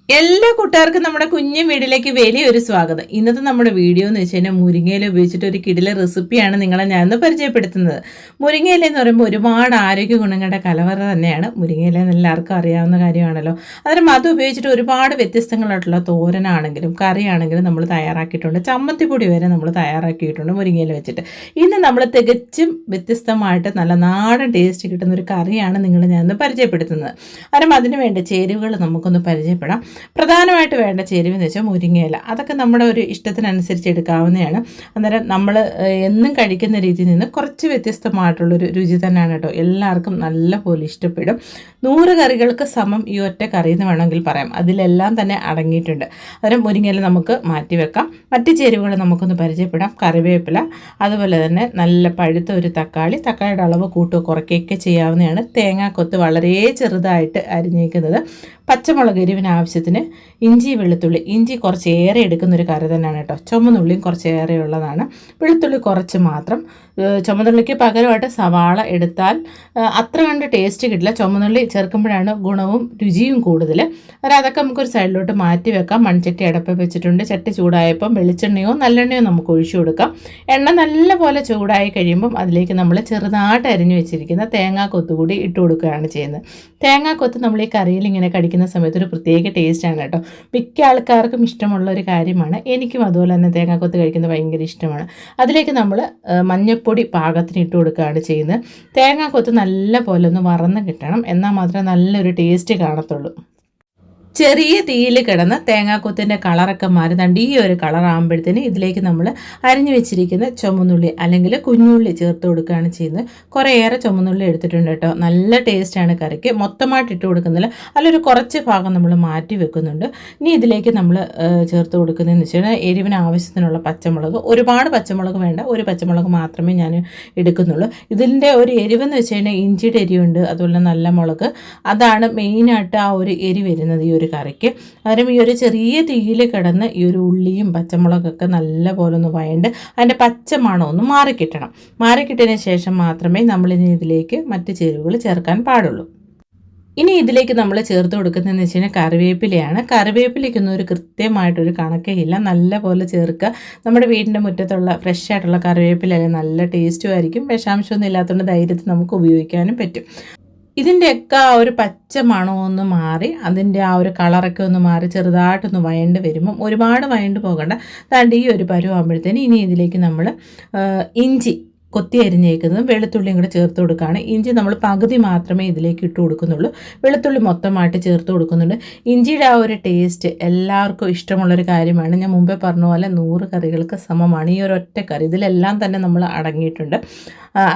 എല്ലാ കൂട്ടുകാർക്കും നമ്മുടെ കുഞ്ഞു വീട്ടിലേക്ക് വലിയൊരു സ്വാഗതം. ഇന്നത്തെ നമ്മുടെ വീഡിയോ എന്ന് വെച്ച് കഴിഞ്ഞാൽ മുരിങ്ങയില ഉപയോഗിച്ചിട്ട് ഒരു കിടില റെസിപ്പിയാണ് നിങ്ങളെ ഞാനിന്ന് പരിചയപ്പെടുത്തുന്നത്. മുരിങ്ങയില എന്ന് പറയുമ്പോൾ ഒരുപാട് ആരോഗ്യ ഗുണങ്ങളുടെ കലവറ തന്നെയാണ്. മുരിങ്ങയില എന്ന് എല്ലാവർക്കും അറിയാവുന്ന കാര്യമാണല്ലോ. അന്നേരം അത് ഉപയോഗിച്ചിട്ട് ഒരുപാട് വ്യത്യസ്തങ്ങളായിട്ടുള്ള തോരനാണെങ്കിലും കറിയാണെങ്കിലും നമ്മൾ തയ്യാറാക്കിയിട്ടുണ്ട്. ചമ്മന്തിപ്പൊടി വരെ നമ്മൾ തയ്യാറാക്കിയിട്ടുണ്ട് മുരിങ്ങയില വെച്ചിട്ട്. ഇന്ന് നമ്മൾ തികച്ചും വ്യത്യസ്തമായിട്ട് നല്ല നാടൻ ടേസ്റ്റ് കിട്ടുന്ന ഒരു കറിയാണ് നിങ്ങളെ ഞാനിന്ന് പരിചയപ്പെടുത്തുന്നത്. അന്നേരം അതിന് വേണ്ട ചേരുവകൾ നമുക്കൊന്ന് പരിചയപ്പെടാം. പ്രധാനമായിട്ട് വേണ്ട ചേരുവെന്ന് വെച്ചാൽ മുരിങ്ങയില. അതൊക്കെ നമ്മുടെ ഒരു ഇഷ്ടത്തിനനുസരിച്ച് എടുക്കാവുന്നതാണ്. അന്നേരം നമ്മൾ എന്നും കഴിക്കുന്ന രീതിയിൽ നിന്ന് കുറച്ച് വ്യത്യസ്തമായിട്ടുള്ളൊരു രുചി തന്നെയാണ് കേട്ടോ. എല്ലാവർക്കും നല്ല പോലെ ഇഷ്ടപ്പെടും. 100 കറികൾക്ക് സമം ഈ ഒറ്റ കറി എന്ന് വേണമെങ്കിൽ പറയാം. അതിലെല്ലാം തന്നെ അടങ്ങിയിട്ടുണ്ട്. അന്നേരം മുരിങ്ങയില നമുക്ക് മാറ്റി വെക്കാം. മറ്റ് ചേരുവകൾ നമുക്കൊന്ന് പരിചയപ്പെടാം. കറിവേപ്പില, അതുപോലെ തന്നെ നല്ല പഴുത്ത ഒരു തക്കാളിയുടെ അളവ് കൂട്ടുകയോ കുറയ്ക്കുകയൊക്കെ ചെയ്യാവുന്നതാണ്. തേങ്ങാക്കൊത്ത് വളരെ ചെറുതായിട്ട് അരിഞ്ഞേക്കുന്നത്, പച്ചമുളക് എരിവിന് ആവശ്യത്തിന്, ഇഞ്ചി വെളുത്തുള്ളി. ഇഞ്ചി കുറച്ച് ഏറെ എടുക്കുന്നൊരു കറി തന്നെയാണ് കേട്ടോ. ചുമന്നുള്ളിയും കുറച്ച് ഏറെ ഉള്ളതാണ്. വെളുത്തുള്ളി കുറച്ച് മാത്രം. ചുമന്നുള്ളിക്ക് പകരമായിട്ട് സവാള എടുത്താൽ അത്ര കണ്ട് ടേസ്റ്റ് കിട്ടില്ല. ചുമന്നുള്ളി ചേർക്കുമ്പോഴാണ് ഗുണവും രുചിയും കൂടുതൽ. അതൊക്കെ നമുക്കൊരു സൈഡിലോട്ട് മാറ്റി വെക്കാം. മൺചട്ടി അടപ്പ് വെച്ചിട്ടുണ്ട്. ചട്ടി ചൂടായപ്പം വെളിച്ചെണ്ണയോ നല്ലെണ്ണയോ നമുക്ക് ഒഴിച്ചു കൊടുക്കാം. എണ്ണ നല്ലപോലെ ചൂടായി കഴിയുമ്പം അതിലേക്ക് നമ്മൾ ചെറുതായിട്ട് അരിഞ്ഞു വെച്ചിരിക്കുന്ന തേങ്ങാക്കൊത്ത് കൂടി ഇട്ട് കൊടുക്കുകയാണ് ചെയ്യുന്നത്. തേങ്ങാക്കൊത്ത് നമ്മൾ ഈ കറിയിൽ ഇങ്ങനെ കടിക്കുന്ന സമയത്ത് ഒരു പ്രത്യേക ടേസ്റ്റാണ് കേട്ടോ. മിക്ക ആൾക്കാർക്കും ഇഷ്ടമുള്ള ഒരു കാര്യമാണ്. എനിക്കും അതുപോലെ തന്നെ തേങ്ങാക്കൊത്ത് കഴിക്കുന്നത് ഭയങ്കര ഇഷ്ടമാണ്. അതിലേക്ക് നമ്മൾ മഞ്ഞൾപ്പൊടി പാകത്തിന് ഇട്ട് കൊടുക്കുകയാണ് ചെയ്യുന്നത്. തേങ്ങാക്കൊത്ത് നല്ല പോലെ ഒന്ന് വറന്ന് കിട്ടണം, എന്നാൽ മാത്രമേ നല്ലൊരു ടേസ്റ്റ് കാണത്തുള്ളൂ. ചെറിയ തീയിൽ കിടന്ന് തേങ്ങാക്കൊത്തിൻ്റെ കളറൊക്കെ മാറി ഈ ഒരു കളറാകുമ്പോഴത്തേന് ഇതിലേക്ക് നമ്മൾ അരിഞ്ഞു വെച്ചിരിക്കുന്ന ചുമന്നുള്ളി അല്ലെങ്കിൽ കുഞ്ഞുള്ളി ചേർത്ത് കൊടുക്കുകയാണ് ചെയ്യുന്നത്. കുറേയേറെ ചുമന്നുള്ളി എടുത്തിട്ടുണ്ട് കേട്ടോ. നല്ല ടേസ്റ്റാണ് കറിക്ക്. മൊത്തമായിട്ട് ഇട്ട് കൊടുക്കുന്നില്ല, അതിലൊരു കുറച്ച് ഭാഗം നമ്മൾ മാറ്റി വെക്കുന്നുണ്ട്. ഇനി ഇതിലേക്ക് നമ്മൾ ചേർത്ത് കൊടുക്കുന്നതെന്ന് വെച്ച് കഴിഞ്ഞാൽ എരിവിന് ആവശ്യത്തിനുള്ള പച്ചമുളക്. ഒരുപാട് പച്ചമുളക് വേണ്ട, ഒരു പച്ചമുളക് മാത്രമേ ഞാൻ എടുക്കുന്നുള്ളൂ. ഇതിൻ്റെ ഒരു എരിവെന്ന് വെച്ച് കഴിഞ്ഞാൽ ഇഞ്ചിയുടെ എരിവുണ്ട്, അതുപോലെ നല്ല മുളക്. അതാണ് മെയിനായിട്ട് ആ ഒരു എരി വരുന്നത് ഈ ഒരു കറിക്ക്. അന്നേരം ഈ ഒരു ചെറിയ തീയിൽ കിടന്ന് ഈ ഒരു ഉള്ളിയും പച്ചമുളകൊക്കെ നല്ല പോലെ ഒന്ന് വഴണ്ട് അതിൻ്റെ പച്ചമണം ഒന്ന് മാറിക്കിട്ടണം. മാറിക്കിട്ടതിന് ശേഷം മാത്രമേ നമ്മളിനി ഇതിലേക്ക് മറ്റ് ചേരുവകൾ ചേർക്കാൻ പാടുള്ളൂ. ഇനി ഇതിലേക്ക് നമ്മൾ ചേർത്ത് കൊടുക്കുന്നതെന്ന് വെച്ച് കഴിഞ്ഞാൽ കറിവേപ്പിലയാണ്. കറിവേപ്പിലേക്കൊന്നും ഒരു കൃത്യമായിട്ടൊരു കണക്കേ ഇല്ല. നല്ല പോലെ ചേർക്കുക. നമ്മുടെ വീടിൻ്റെ മുറ്റത്തുള്ള ഫ്രഷ് ആയിട്ടുള്ള കറിവേപ്പില നല്ല ടേസ്റ്റും ആയിരിക്കും. വിഷാംശമൊന്നും ഇല്ലാത്തതുകൊണ്ട് ധൈര്യത്തിൽ നമുക്ക് ഉപയോഗിക്കാനും പറ്റും. ഇതിൻ്റെയൊക്കെ ആ ഒരു പച്ച മണമൊന്ന് മാറി അതിൻ്റെ ആ ഒരു കളറൊക്കെ ഒന്ന് മാറി ചെറുതായിട്ടൊന്ന് വഴണ്ട് വരുമ്പം, ഒരുപാട് വഴണ്ട് പോകണ്ട, താണ്ട് ഈ ഒരു പരുവാകുമ്പോഴത്തേന് ഇനി ഇതിലേക്ക് നമ്മൾ ഇഞ്ചി കൊത്തി അരിഞ്ഞേക്കുന്നതും വെളുത്തുള്ളിയും കൂടെ ചേർത്ത് കൊടുക്കുകയാണ്. ഇഞ്ചി നമ്മൾ പകുതി മാത്രമേ ഇതിലേക്ക് ഇട്ട് കൊടുക്കുന്നുള്ളൂ. വെളുത്തുള്ളി മൊത്തമായിട്ട് ചേർത്ത് കൊടുക്കുന്നുണ്ട്. ഇഞ്ചിയുടെ ആ ഒരു ടേസ്റ്റ് എല്ലാവർക്കും ഇഷ്ടമുള്ളൊരു കാര്യമാണ്. ഞാൻ മുമ്പേ പറഞ്ഞ പോലെ 100 കറികൾക്ക് സമമാണ് ഈ ഒരു ഒറ്റ കറി. ഇതിലെല്ലാം തന്നെ നമ്മൾ അടങ്ങിയിട്ടുണ്ട്.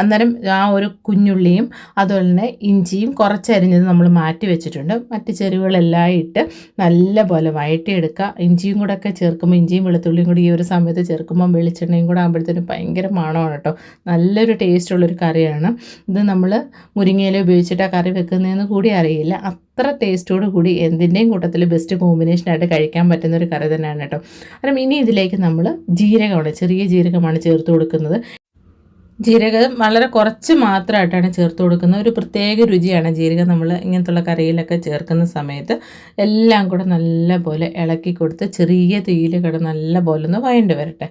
അന്നേരം ആ ഒരു കുഞ്ഞുള്ളിയും അതുപോലെ തന്നെ ഇഞ്ചിയും കുറച്ചരിഞ്ഞത് നമ്മൾ മാറ്റി വെച്ചിട്ടുണ്ട്. മറ്റ് ചേരുവകളെല്ലാം ഇട്ട് നല്ല പോലെ വഴറ്റിയെടുക്കുക. ഇഞ്ചിയും കൂടെ ഒക്കെ ചേർക്കുമ്പോൾ, ഇഞ്ചിയും വെളുത്തുള്ളിയും കൂടി ഈ ഒരു സമയത്ത് ചേർക്കുമ്പോൾ വെളിച്ചെണ്ണയും കൂടെ ആകുമ്പോഴത്തേനും ഭയങ്കര മണമാണ് കേട്ടോ. നല്ലൊരു ടേസ്റ്റുള്ളൊരു കറിയാണ് ഇത്. നമ്മൾ മുരിങ്ങയില ഉപയോഗിച്ചിട്ട് ആ കറി വെക്കുന്നതെന്ന് കൂടി അറിയില്ല. അത്ര ടേസ്റ്റോട് കൂടി എന്തിൻ്റെയും കൂട്ടത്തിൽ ബെസ്റ്റ് കോമ്പിനേഷനായിട്ട് കഴിക്കാൻ പറ്റുന്ന ഒരു കറി തന്നെയാണ് കേട്ടോ. കാരണം ഇനി ഇതിലേക്ക് നമ്മൾ ജീരകമാണ്, ചെറിയ ജീരകമാണ് ചേർത്ത് കൊടുക്കുന്നത്. ജീരകം വളരെ കുറച്ച് മാത്രമായിട്ടാണ് ചേർത്ത് കൊടുക്കുന്നത്. ഒരു പ്രത്യേക രുചിയാണ് ജീരകം നമ്മൾ ഇങ്ങനത്തുള്ള കറിയിലൊക്കെ ചേർക്കുന്ന സമയത്ത്. എല്ലാം കൂടെ നല്ല പോലെ ഇളക്കി കൊടുത്ത് ചെറിയ തീയിൽ കിടന്ന് നല്ല പോലെ ഒന്ന് വഴണ്ട് വരട്ടെ.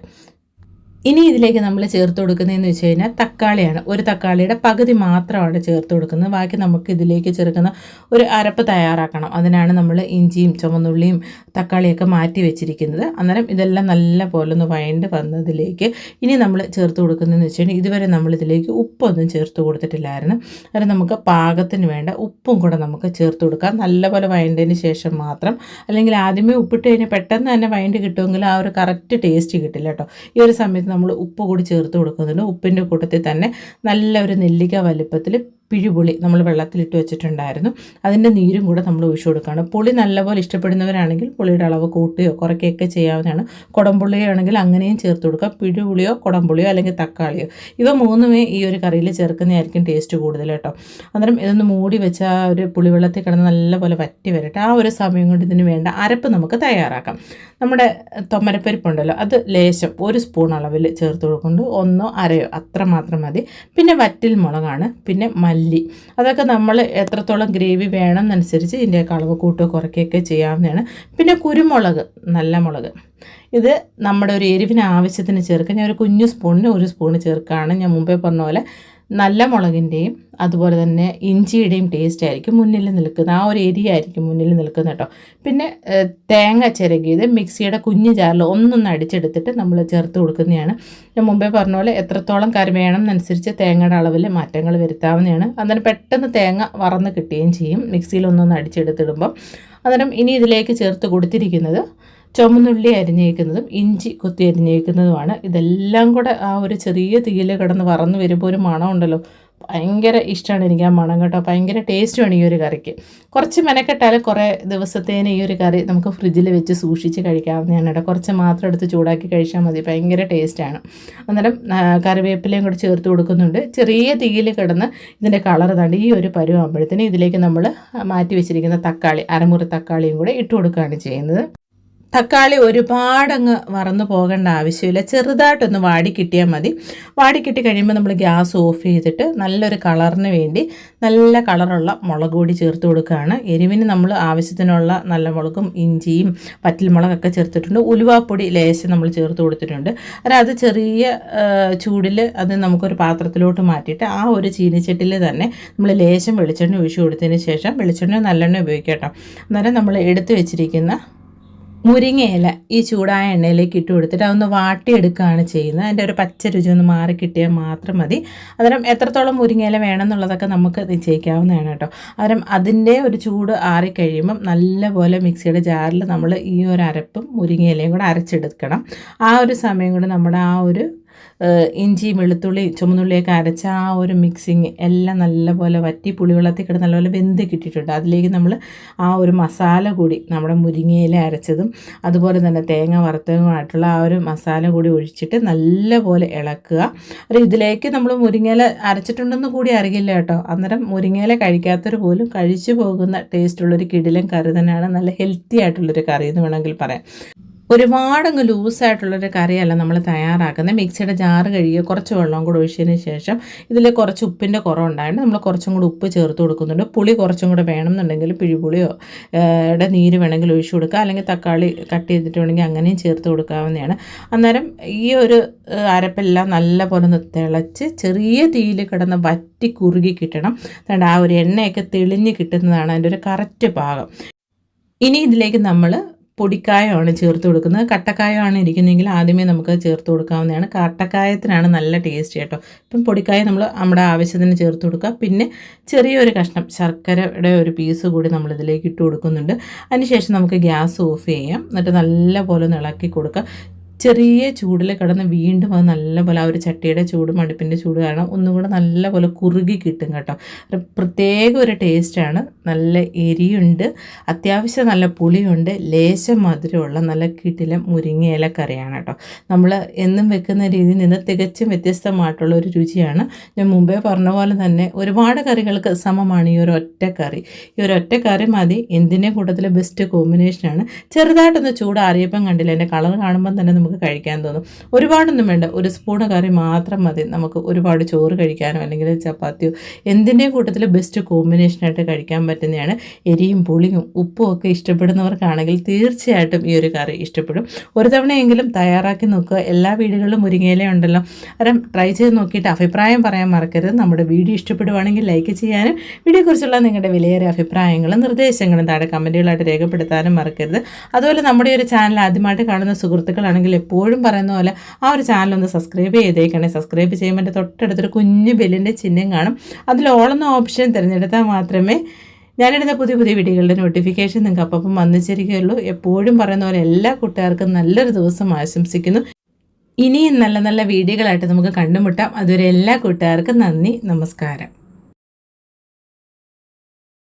ഇനി ഇതിലേക്ക് നമ്മൾ ചേർത്ത് കൊടുക്കുന്നതെന്ന് വെച്ച് കഴിഞ്ഞാൽ തക്കാളിയാണ്. ഒരു തക്കാളിയുടെ പകുതി മാത്രമാണ് ചേർത്ത് കൊടുക്കുന്നത്. ബാക്കി നമുക്ക് ഇതിലേക്ക് ചേർക്കുന്ന ഒരു അരപ്പ് തയ്യാറാക്കണം. അതിനാണ് നമ്മൾ ഇഞ്ചിയും ചുവന്നുള്ളിയും തക്കാളിയൊക്കെ മാറ്റി വെച്ചിരിക്കുന്നത്. അന്നേരം ഇതെല്ലാം നല്ല പോലെ ഒന്ന് വഴണ്ട് വന്നതിലേക്ക് ഇനി നമ്മൾ ചേർത്ത് കൊടുക്കുന്നതെന്ന് വെച്ച് കഴിഞ്ഞാൽ, ഇതുവരെ നമ്മളിതിലേക്ക് ഉപ്പൊന്നും ചേർത്ത് കൊടുത്തിട്ടില്ലായിരുന്നു. അന്നേരം നമുക്ക് പാകത്തിന് വേണ്ട ഉപ്പും കൂടെ നമുക്ക് ചേർത്ത് കൊടുക്കാം. നല്ലപോലെ വഴണ്ടതിന് ശേഷം മാത്രം. അല്ലെങ്കിൽ ആദ്യമേ ഉപ്പിട്ട് കഴിഞ്ഞാൽ പെട്ടെന്ന് തന്നെ വഴണ്ട് കിട്ടുമെങ്കിൽ ആ ഒരു കറക്റ്റ് ടേസ്റ്റ് കിട്ടില്ല കേട്ടോ. ഈ ഒരു സമയത്ത് നമ്മൾ ഉപ്പ് കൂടി ചേർത്ത് കൊടുക്കുന്നുണ്ട്. ഉപ്പിൻ്റെ കൂട്ടത്തിൽ തന്നെ നല്ല ഒരു നെല്ലിക്ക വലിപ്പത്തിൽ പിഴിപുളി നമ്മൾ വെള്ളത്തിലിട്ട് വെച്ചിട്ടുണ്ടായിരുന്നു. അതിൻ്റെ നീരും കൂടെ നമ്മൾ ഒഴിച്ചു കൊടുക്കുകയാണ്. പുളി നല്ലപോലെ ഇഷ്ടപ്പെടുന്നവരാണെങ്കിൽ പുളിയുടെ അളവ് കൂട്ടുകയോ കുറയ്ക്കുകയൊക്കെ ചെയ്യാവുന്നതാണ്. കുടംപുളിയോ ആണെങ്കിൽ അങ്ങനെയും ചേർത്ത് കൊടുക്കുക. പിഴിപുളിയോ കുടംപുളിയോ അല്ലെങ്കിൽ തക്കാളിയോ, ഇവ മൂന്നുമേ ഈ ഒരു കറിയിൽ ചേർക്കുന്നതായിരിക്കും ടേസ്റ്റ് കൂടുതൽ കേട്ടോ. അന്നേരം ഇതൊന്ന് മൂടി വെച്ച് ആ ഒരു പുളിവെള്ളത്തിൽ കിടന്ന് നല്ലപോലെ വറ്റി വരട്ടെ. ആ ഒരു സമയം കൊണ്ട് ഇതിന് വേണ്ട അരപ്പ് നമുക്ക് തയ്യാറാക്കാം. നമ്മുടെ തൊമ്മരപ്പരിപ്പുണ്ടല്ലോ, അത് ലേശം 1 സ്പൂൺ അളവിൽ ചേർത്ത് കൊടുക്കുന്നുണ്ട്. 1 അരയോ അത്ര മാത്രം മതി. പിന്നെ വറ്റൽ മുളകാണ്, പിന്നെ മല്ലി, അതൊക്കെ നമ്മൾ എത്രത്തോളം ഗ്രേവി വേണമെന്നനുസരിച്ച് ഇതിൻ്റെയൊക്കെ അളവ് കൂട്ടുകയോ കുറയ്ക്കുകയൊക്കെ ചെയ്യാവുന്നതാണ്. പിന്നെ കുരുമുളക്, നല്ല മുളക്, ഇത് നമ്മുടെ ഒരു എരിവിന് ആവശ്യത്തിന് ചേർക്കുക. ഞാൻ ഒരു കുഞ്ഞു സ്പൂണിന് 1 സ്പൂണ് ചേർക്കുകയാണ്. ഞാൻ മുമ്പേ പറഞ്ഞ പോലെ നല്ല മുളകിൻ്റെയും അതുപോലെ തന്നെ ഇഞ്ചിയുടെയും ടേസ്റ്റ് ആയിരിക്കും മുന്നിൽ നിൽക്കുന്നത്, ആ ഒരു എരിയായിരിക്കും മുന്നിൽ നിൽക്കുന്നത് കേട്ടോ. പിന്നെ തേങ്ങ ചിരകിയത് മിക്സിയുടെ കുഞ്ഞു ജാറിൽ ഒന്നൊന്ന് അടിച്ചെടുത്തിട്ട് നമ്മൾ ചേർത്ത് കൊടുക്കുന്നതാണ്. ഞാൻ മുമ്പേ പറഞ്ഞ പോലെ എത്രത്തോളം കറി വേണമെന്നനുസരിച്ച് തേങ്ങയുടെ അളവിൽ മാറ്റങ്ങൾ വരുത്താവുന്നതാണ്. അന്നേരം പെട്ടെന്ന് തേങ്ങ വറന്ന് കിട്ടുകയും ചെയ്യും മിക്സിയിൽ ഒന്നൊന്ന് അടിച്ചെടുത്തിടുമ്പം. അന്നേരം ഇനി ഇതിലേക്ക് ചേർത്ത് കൊടുത്തിരിക്കുന്നത് ചുമന്നുള്ളി അരിഞ്ഞേക്കുന്നതും ഇഞ്ചി കൊത്തി അരിഞ്ഞേക്കുന്നതുമാണ്. ഇതെല്ലാം കൂടെ ആ ഒരു ചെറിയ തീയിൽ കിടന്ന് വറന്ന് വരുമ്പോൾ ഒരു മണം ഉണ്ടല്ലോ, ഭയങ്കര ഇഷ്ടമാണ് എനിക്ക് ആ മണം കേട്ടോ. ഭയങ്കര ടേസ്റ്റുമാണ് ഈ ഒരു കറിക്ക്. കുറച്ച് മെനക്കെട്ടാൽ കുറേ ദിവസത്തേന് ഈ ഒരു കറി നമുക്ക് ഫ്രിഡ്ജിൽ വെച്ച് സൂക്ഷിച്ച് കഴിക്കാവുന്നതാണ് കേട്ടോ. കുറച്ച് മാത്രം എടുത്ത് ചൂടാക്കി കഴിച്ചാൽ മതി, ഭയങ്കര ടേസ്റ്റാണ്. അന്നേരം കറിവേപ്പിലയും കൂടെ ചേർത്ത് കൊടുക്കുന്നുണ്ട്. ചെറിയ തീയിൽ കിടന്ന് ഇതിൻ്റെ കളർ താണ്ടി ഈ ഒരു പരുവാകുമ്പോഴത്തേന് ഇതിലേക്ക് നമ്മൾ മാറ്റി വെച്ചിരിക്കുന്ന തക്കാളി, അരമുറി തക്കാളിയും കൂടെ ഇട്ട് കൊടുക്കുകയാണ് ചെയ്യുന്നത്. തക്കാളി ഒരുപാടങ്ങ് വറന്നു പോകേണ്ട ആവശ്യമില്ല, ചെറുതായിട്ടൊന്ന് വാടി കിട്ടിയാൽ മതി. വാടി കിട്ടി കഴിയുമ്പോൾ നമ്മൾ ഗ്യാസ് ഓഫ് ചെയ്തിട്ട് നല്ലൊരു കളറിന് വേണ്ടി നല്ല കളറുള്ള മുളക് പൊടി ചേർത്ത് കൊടുക്കുകയാണ്. എരിവിന് നമ്മൾ ആവശ്യത്തിനുള്ള നല്ല മുളകും ഇഞ്ചിയും പറ്റിൽമുളകൊക്കെ ചേർത്തിട്ടുണ്ട്. ഉലുവാപ്പൊടി ലേശം നമ്മൾ ചേർത്ത് കൊടുത്തിട്ടുണ്ട്. അത് ചെറിയ ചൂടിൽ അത് നമുക്കൊരു പാത്രത്തിലോട്ട് മാറ്റിയിട്ട് ആ ഒരു ചീനിച്ചട്ടിൽ തന്നെ നമ്മൾ ലേശം വെളിച്ചെണ്ണ ഒഴിച്ച് കൊടുത്തതിന് ശേഷം, വെളിച്ചെണ്ണ നല്ലെണ്ണ ഉപയോഗിക്കാം കേട്ടോ. അന്നേരം നമ്മൾ എടുത്ത് വെച്ചിരിക്കുന്ന മുരിങ്ങയില ഈ ചൂടായ എണ്ണയിലേക്ക് ഇട്ട് കൊടുത്തിട്ട് അതൊന്ന് വാട്ടിയെടുക്കുകയാണ് ചെയ്യുന്നത്. അതിൻ്റെ ഒരു പച്ച രുചി ഒന്ന് മാറി കിട്ടിയാൽ മാത്രം മതി. അന്നേരം എത്രത്തോളം മുരിങ്ങയില വേണമെന്നുള്ളതൊക്കെ നമുക്ക് നിശ്ചയിക്കാവുന്നതാണ് കേട്ടോ. അന്നേരം അതിൻ്റെ ഒരു ചൂട് ആറിക്കഴിയുമ്പം നല്ലപോലെ മിക്സിയുടെ ജാറിൽ നമ്മൾ ഈ ഒരു അരപ്പും മുരിങ്ങയിലയും കൂടെ അരച്ചെടുക്കണം. ആ ഒരു സമയം കൊണ്ട് നമ്മുടെ ആ ഒരു ഇഞ്ചി വെളുത്തുള്ളി ചുമന്നുള്ളിയൊക്കെ അരച്ച ആ ഒരു മിക്സിങ് എല്ലാം നല്ലപോലെ വറ്റി പുളിവെള്ളത്തിൽ കിടന്ന് നല്ലപോലെ വെന്ത് കിട്ടിയിട്ടുണ്ട്. അതിലേക്ക് നമ്മൾ ആ ഒരു മസാല കൂടി നമ്മുടെ മുരിങ്ങയില അരച്ചതും അതുപോലെ തന്നെ തേങ്ങ വറുത്തതുമായിട്ടുള്ള ആ ഒരു മസാല കൂടി ഒഴിച്ചിട്ട് നല്ലപോലെ ഇളക്കുക. ഇതിലേക്ക് നമ്മൾ മുരിങ്ങയില അരച്ചിട്ടുണ്ടെന്ന് കൂടി അറിയില്ല കേട്ടോ. അന്നേരം മുരിങ്ങയില കഴിക്കാത്തവർ പോലും കഴിച്ചു പോകുന്ന ടേസ്റ്റുള്ളൊരു കിടിലൻ കറി തന്നെയാണ്. നല്ല ഹെൽത്തി ആയിട്ടുള്ളൊരു കറി എന്ന് വേണമെങ്കിൽ പറയാം. ഒരുപാടങ്ങ് ലൂസായിട്ടുള്ളൊരു കറിയല്ല നമ്മൾ തയ്യാറാക്കുന്നത്. മിക്സിയുടെ ജാറ് കഴുകിയ കുറച്ച് വെള്ളം കൂടെ ഒഴിച്ചതിന് ശേഷം ഇതിൽ കുറച്ച് ഉപ്പിൻ്റെ കുറവുണ്ടായിട്ട് നമ്മൾ കുറച്ചും കൂടി ഉപ്പ് ചേർത്ത് കൊടുക്കുന്നുണ്ട്. പുളി കുറച്ചും കൂടെ വേണമെന്നുണ്ടെങ്കിൽ പിഴിപുളിയോ നീര് വേണമെങ്കിൽ ഒഴിച്ചു കൊടുക്കുക, അല്ലെങ്കിൽ തക്കാളി കട്ട് ചെയ്തിട്ട് വേണമെങ്കിൽ അങ്ങനെയും ചേർത്ത് കൊടുക്കാവുന്നതാണ്. അന്നേരം ഈ ഒരു അരപ്പെല്ലാം നല്ലപോലെ ഒന്ന് തിളച്ച് ചെറിയ തീയിൽ കിടന്ന് വറ്റി കുറുകി കിട്ടണം. അതുകൊണ്ട് ആ ഒരു എണ്ണയൊക്കെ തെളിഞ്ഞ് കിട്ടുന്നതാണ് അതിൻ്റെ ഒരു കറക്റ്റ് പാകം. ഇനി ഇതിലേക്ക് നമ്മൾ പൊടിക്കായമാണ് ചേർത്ത് കൊടുക്കുന്നത്. കട്ടക്കായമാണ് ഇരിക്കുന്നതെങ്കിൽ ആദ്യമേ നമുക്ക് ചേർത്ത് കൊടുക്കാവുന്നതാണ്. കട്ടക്കായത്തിനാണ് നല്ല ടേസ്റ്റ് കേട്ടോ. ഇപ്പം പൊടിക്കായ നമ്മൾ നമ്മുടെ ആവശ്യത്തിന് ചേർത്ത് കൊടുക്കുക. പിന്നെ ചെറിയൊരു കഷ്ണം ശർക്കരയുടെ ഒരു പീസ് കൂടി നമ്മളിതിലേക്ക് ഇട്ട് കൊടുക്കുന്നുണ്ട്. അതിനുശേഷം നമുക്ക് ഗ്യാസ് ഓഫ് ചെയ്യാം. എന്നിട്ട് നല്ലപോലെ ഒന്ന് ഇളക്കി കൊടുക്കുക. ചെറിയ ചൂടിൽ കിടന്ന് വീണ്ടും അത് നല്ലപോലെ ആ ഒരു ചട്ടിയുടെ ചൂടും അടുപ്പിൻ്റെ ചൂട് കാരണം ഒന്നും കൂടെ നല്ലപോലെ കുറുകി കിട്ടും കേട്ടോ. പ്രത്യേക ഒരു ടേസ്റ്റാണ്. നല്ല എരിയുണ്ട്, അത്യാവശ്യം നല്ല പുളിയുണ്ട്, ലേശം മധുരമുള്ള നല്ല കിടിലൻ മുരിങ്ങയില കറിയാണ് കേട്ടോ. നമ്മൾ എന്നും വെക്കുന്ന രീതിയിൽ നിന്ന് തികച്ചും വ്യത്യസ്തമായിട്ടുള്ള ഒരു രുചിയാണ്. ഞാൻ മുമ്പേ പറഞ്ഞ പോലെ തന്നെ ഒരുപാട് കറികൾക്ക് സമമാണ് ഈ ഒരു ഒറ്റ കറി. ഈ ഒരു ഒറ്റ കറി മതി, എന്തിൻ്റെ കൂട്ടത്തിൽ ബെസ്റ്റ് കോമ്പിനേഷനാണ്. ചെറുതായിട്ടൊന്ന് ചൂടാറിയപ്പം കണ്ടില്ല, എൻ്റെ കളർ കാണുമ്പം തന്നെ നമുക്ക് കഴിക്കാൻ തോന്നും. ഒരുപാടൊന്നും വേണ്ട, ഒരു സ്പൂണ് കറി മാത്രം മതി നമുക്ക് ഒരുപാട് ചോറ് കഴിക്കാനോ അല്ലെങ്കിൽ ചപ്പാത്തിയോ എന്തിൻ്റെയും കൂട്ടത്തിൽ ബെസ്റ്റ് കോമ്പിനേഷനായിട്ട് കഴിക്കാൻ പറ്റുന്നതാണ്. എരിയും പുളിയും ഉപ്പും ഒക്കെ ഇഷ്ടപ്പെടുന്നവർക്കാണെങ്കിൽ തീർച്ചയായിട്ടും ഈ ഒരു കറി ഇഷ്ടപ്പെടും. ഒരു തവണയെങ്കിലും തയ്യാറാക്കി നോക്കുക. എല്ലാ വീടുകളിലും മുരിങ്ങയില ഉണ്ടല്ലോ. അന്നേരം ട്രൈ ചെയ്ത് നോക്കിയിട്ട് അഭിപ്രായം പറയാൻ മറക്കരുത്. നമ്മുടെ വീഡിയോ ഇഷ്ടപ്പെടുവാണെങ്കിൽ ലൈക്ക് ചെയ്യാനും വീഡിയോയെക്കുറിച്ചുള്ള നിങ്ങളുടെ വിലയേറിയ അഭിപ്രായങ്ങളും നിർദ്ദേശങ്ങളും താഴെ കമൻറ്റുകളായിട്ട് രേഖപ്പെടുത്താനും മറക്കരുത്. അതുപോലെ നമ്മുടെ ഒരു ചാനൽ ആദ്യമായിട്ട് കാണുന്ന സുഹൃത്തുക്കളാണെങ്കിൽ എപ്പോഴും പറയുന്ന പോലെ ആ ഒരു ചാനലൊന്ന് സബ്സ്ക്രൈബ് ചെയ്തേക്കണേ. സബ്സ്ക്രൈബ് ചെയ്യുമ്പോൾ എൻ്റെ തൊട്ടടുത്തൊരു കുഞ്ഞു ബെല്ലിൻ്റെ ചിഹ്നം കാണും. അതിൽ ഓളെന്ന ഓപ്ഷൻ തിരഞ്ഞെടുത്താൽ മാത്രമേ ഞാനിടുന്ന പുതിയ പുതിയ വീഡിയോകളുടെ നോട്ടിഫിക്കേഷൻ നിങ്ങൾക്ക് അപ്പം വന്നിച്ചിരിക്കുകയുള്ളൂ. എപ്പോഴും പറയുന്ന പോലെ എല്ലാ കൂട്ടുകാർക്കും നല്ലൊരു ദിവസം ആശംസിക്കുന്നു. ഇനിയും നല്ല നല്ല വീഡിയോകളായിട്ട് നമുക്ക് കണ്ടുമുട്ടാം. അതുവരെ എല്ലാ കൂട്ടുകാർക്കും നന്ദി, നമസ്കാരം.